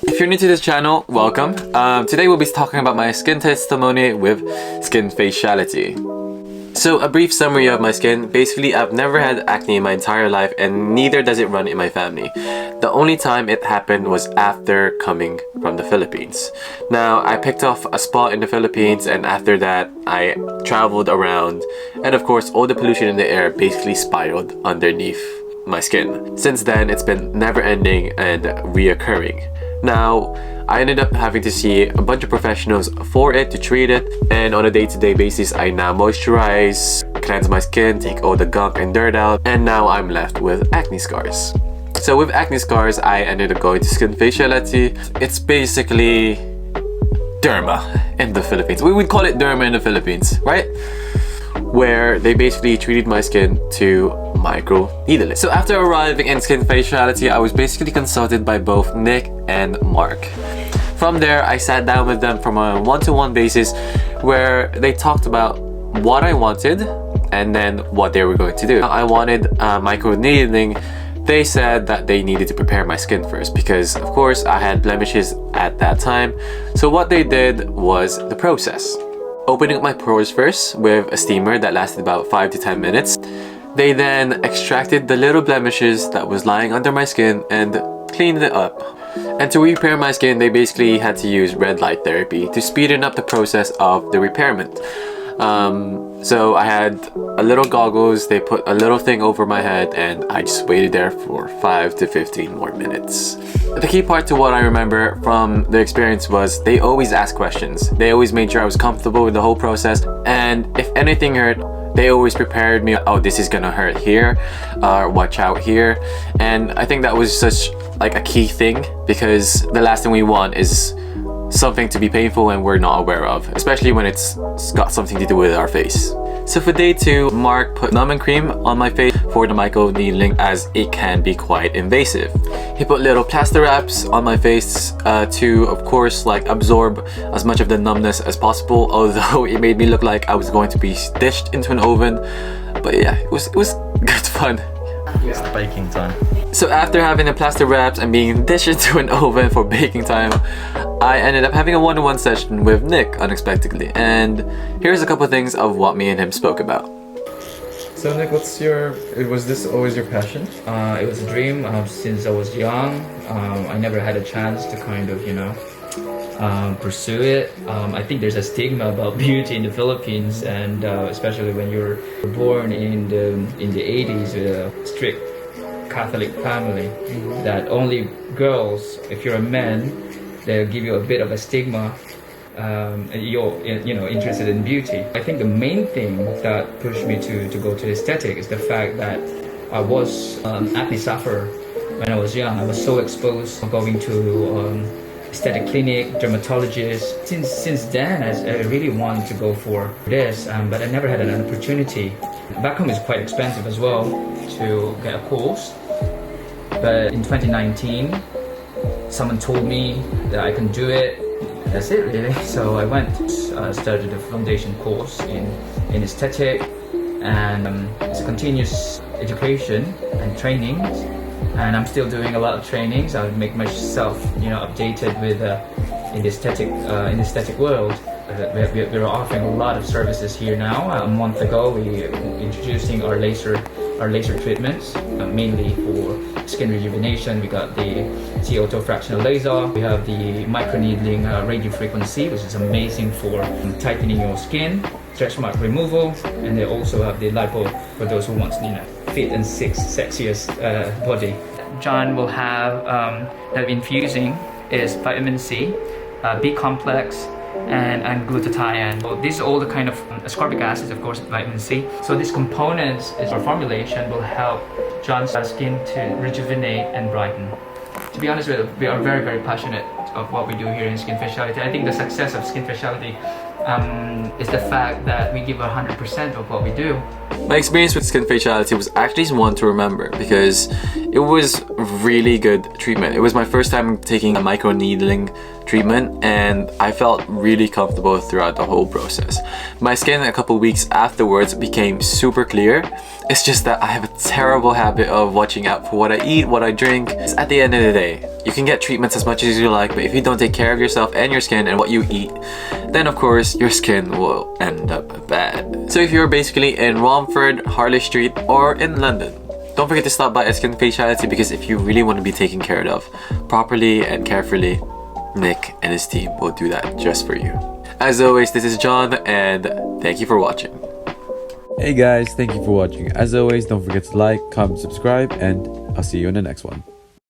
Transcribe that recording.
If you're new to this channel, welcome. Today we'll be talking about my skin testimony with Skinfaciality. So a brief summary of my skin. Basically, I've never had acne in my entire life and neither does it run in my family. The only time it happened was after coming from the Philippines. Now, I picked off a spot in the Philippines and after that, I traveled around and of course, all the pollution in the air basically spiraled underneath my skin. Since then, it's been never ending and reoccurring. Now, I ended up having to see a bunch of professionals for it to treat it, and on a day-to-day basis I now moisturize, cleanse my skin, take all the gunk and dirt out, and now I'm left with acne scars. So with acne scars, I ended up going to Skinfaciality. It's basically derma in the Philippines. We would call it derma in the Philippines, right? Where they basically treated my skin to micro needling. So after arriving in Skinfaciality, I was basically consulted by both Nick and Mark. From there, I sat down with them from a one-to-one basis where they talked about what I wanted and then what they were going to do. I wanted micro needling. They said that they needed to prepare my skin first because of course I had blemishes at that time. So what they did was the process. Opening up my pores first with a steamer that lasted about 5 to 10 minutes. They then extracted the little blemishes that was lying under my skin and cleaned it up. And to repair my skin, they basically had to use red light therapy to speeden up the process of the repairment. So I had a little goggles, they put a little thing over my head and I just waited there for 5 to 15 more minutes. The key part to what I remember from the experience was they always asked questions. They always made sure I was comfortable with the whole process, and if anything hurt, they always prepared me, oh, this is gonna hurt here, or watch out here. And I think that was such like a key thing because the last thing we want is something to be painful and we're not aware of, especially when it's got something to do with our face. So for day 2, Mark put numbing cream on my face for the micro needling as it can be quite invasive. He put little plaster wraps on my face to of course like absorb as much of the numbness as possible, although it made me look like I was going to be dished into an oven. But yeah, it was good fun. It's baking time. So after having the plaster wraps and being dished into an oven for baking time, I ended up having a one-on-one session with Nick unexpectedly, and here's a couple things of what me and him spoke about. So Nick, was this always your passion? It was a dream since I was young. I never had a chance to kind of, pursue it. I think there's a stigma about beauty in the Philippines, and especially when you're born in the 80s with a strict Catholic family, that only girls, if you're a man, they'll give you a bit of a stigma. You're interested in beauty. I think the main thing that pushed me to go to aesthetic is the fact that I was an acne sufferer when I was young. I was so exposed going to aesthetic clinic, dermatologist. Since then, I really wanted to go for this, but I never had an opportunity. Back home is quite expensive as well to get a course. But in 2019, someone told me that I can do it. That's it really. So I went, started a foundation course in aesthetic, and it's a continuous education and trainings. And I'm still doing a lot of trainings. I make myself, updated with in the aesthetic world. We're offering a lot of services here now. A month ago, we introducing our laser treatments, mainly for skin rejuvenation. We got the CO2 fractional laser. We have the microneedling radio frequency, which is amazing for tightening your skin, stretch mark removal, and they also have the lipo for those who want, fit and sexiest body. John will have that infusing is vitamin C, B complex, and glutathione. So these are all the kind of ascorbic acids, of course, vitamin C. So these components, our formulation will help John's skin to rejuvenate and brighten. To be honest with you, we are very, very passionate of what we do here in Skinfaciality. I think the success of Skinfaciality is the fact that we give 100% of what we do. My experience with Skinfaciality was actually one to remember because it was really good treatment. It was my first time taking a micro needling treatment, and I felt really comfortable throughout the whole process. My skin a couple weeks afterwards became super clear. It's just that I have a terrible habit of watching out for what I eat, what I drink. At the end of the day, you can get treatments as much as you like, but if you don't take care of yourself and your skin and what you eat, then of course your skin will end up bad. So if you're basically in Romford, Harley Street, or in London, don't forget to stop by at Skinfaciality, because if you really want to be taken care of properly and carefully, Nick and his team will do that just for you. As always, this is John, and thank you for watching. Hey guys, thank you for watching. As always, don't forget to like, comment, subscribe, and I'll see you in the next one.